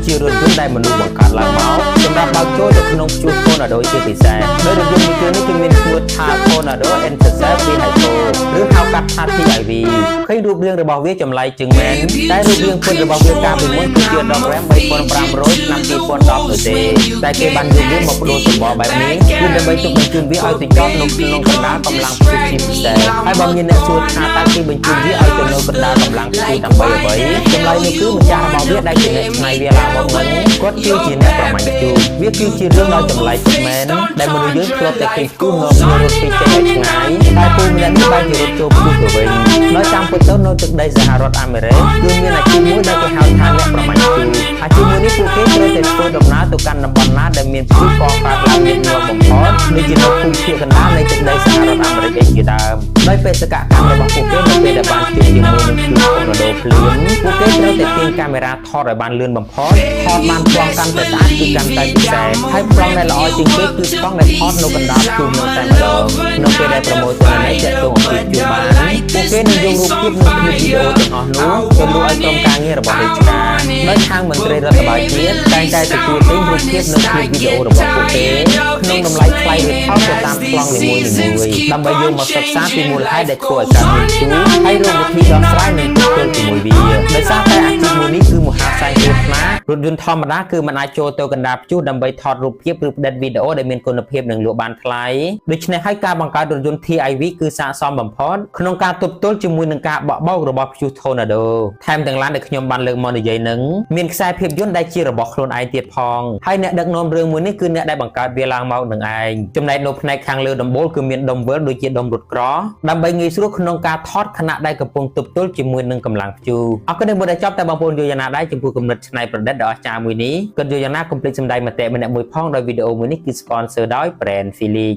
គឺជារថយន្តដែលមនុស្សបង្កើតឡើងមកសម្រាប់បើកចូលទៅក្នុងជួរ Tornado ជាពិសេសដោយរថយន្តមួយគ្រឿងនេះគឺមានឈ្មោះថា Tornado Intercept Vehicle ឬហៅកាត់ថា TIV ឃើញរូបរាងរបស់វាចម្លែកជាងមែនតែរូបរាងពិតរបស់វាកាលពីមុនគឺជា Dodge Ram 3500ឆ្នាំ2010នោះទេតែគេបានយកវាមកបដូរសម្បល់បែបនេះគឺដើម្បីទុកបញ្ជូនវាឲ្យទៅចតនៅក្នុងកណ្ដាលកម្លាំងព្យុះជាពិសេសហើយបើមានអ្នកសួរថាតើគេបញ្ជូនវាឲ្យទៅនៅកណ្ដាលកម្លាំងព្យុះដើម្បីអ្វីចម្លើយនោះគឺម្ចាស់របស់វាដែលជាអ្នកឆ្នៃវាឡើងមកវិញគាត់គឺជាអ្នកប្រមាញ់ព្យុះវាគឺជារឿងដ៏ចម្លែកពិតមែនដែលមនុស្សយើងធ្លាប់តែឃើញព្យុះនាំរត់ពីចេញឆ្ងាយតែពូម្នាក់នេះបានជារត់ចូលព្យុះទៅវិញដោយតាមពិតទៅនៅទឹកដីសហរដ្ឋអាមេរិកគឺមានអាជីពមួយដែលគេហៅថាអ្នកប្រមាញ់ព្យុះអាជីពមួយនេះពួកគេត្រូវតែធ្វើដំណើរទៅកាន់តំបន់ណាដែលមានព្យុះកកើតឡើងញឹកញាប់បំផុតដូចជានៅភូមិភាគកណ្ដាលនៃទឹកដីសហរដ្ឋអាមេរិកជាដើមដោយបេសកកម្មរបស់ពួកគេនៅពេលដែលបានជួបជាមួយនឹងព្យុះ Tornado ភ្លៀងពួកគេត្រូវតែទាញកាមេរ៉ាថតឲ្យបានលឿនបំផុតថតបានប្លង់កាន់តែស្អាតគឺកាន់តែពិសេសហើយប្លង់ដែលល្អជាងគេគឺប្លង់ដែលថតនៅកណ្ដាលព្យុះនោះតែម្ដងនៅពេលដែលប្រមូលទិន្នន័យទាក់ទងអំពីព្យុះបានពួកគេនឹងយករូបភាពនិងคลิปវីដេអូទាំងអស់នោះទៅលក់ឲ្យក្រុមការងាររបស់រាជការដោយខាងមន្ត្រីរដ្ឋបាលជាតិតែងតែទទួលទិញរូបភាពនិងคลิปវីដេអូរបស់ពួកគេក្នុងតម្លៃថ្លៃឬថោកទៅតាមប្លង់នីមួយៗដើម្បីយកមកសិក្សាពីមូលហេតុដែលធ្វើឲ្យកើតមានព្យុះហើយរកវិធីដោះស្រាយនិងទប់ទល់ជាមួយវាដោយសារតែអាជីពមួយនេះគឺមហាសាយគ្រោះថ្នាក់រថយន្តធម្មតាគឺមិនអាចចូលទៅកណ្ដាលព្យុះដើម្បីថតរូបភាពឬផ្តិតវីដេអូដែលមានគុណភាពនិងលក់បានថ្លៃដូច្នេះហើយការបង្កើតរថយន្ត TIV គឺស័ក្តិសមបំផុតក្នុងការទប់ទល់ជាមួយនឹងការបក់បោករបស់ព្យុះ Tornado ថែមទាំងឡានដែលខ្ញុំបានលើកមកនិយាយនឹងមានខ្សែភាពយន្តដែលជារបស់ខ្លួនឯងទៀតផងហើយអ្នកដឹកនាំរឿងមួយនេះគឺអ្នកដែលបង្កើតវាឡើងមកនឹងឯងចំណែកនៅផ្នែកខាងលើដំបូលគឺមានដុំវិលដូចជាដុំរថក្រដើម្បីងាយស្រួលក្នុងការថតខណៈដែលកំពុងទប់ទល់ជាមួយនឹងកម្លាំងព្យុះអរគុណដែលបានចប់តែបងប្អូនយល់យ៉ាងណាដែរចំពោះគំនិតច្នៃប្រឌិតដ៏អស្ចារ្យមួយនេះគិតយល់យ៉ាងណាកុំភ្លេចសម្ដែងមតិម្នាក់មួយផងដោយវីដេអូមួយនេះគឺ sponsor ដោយ Brand Felix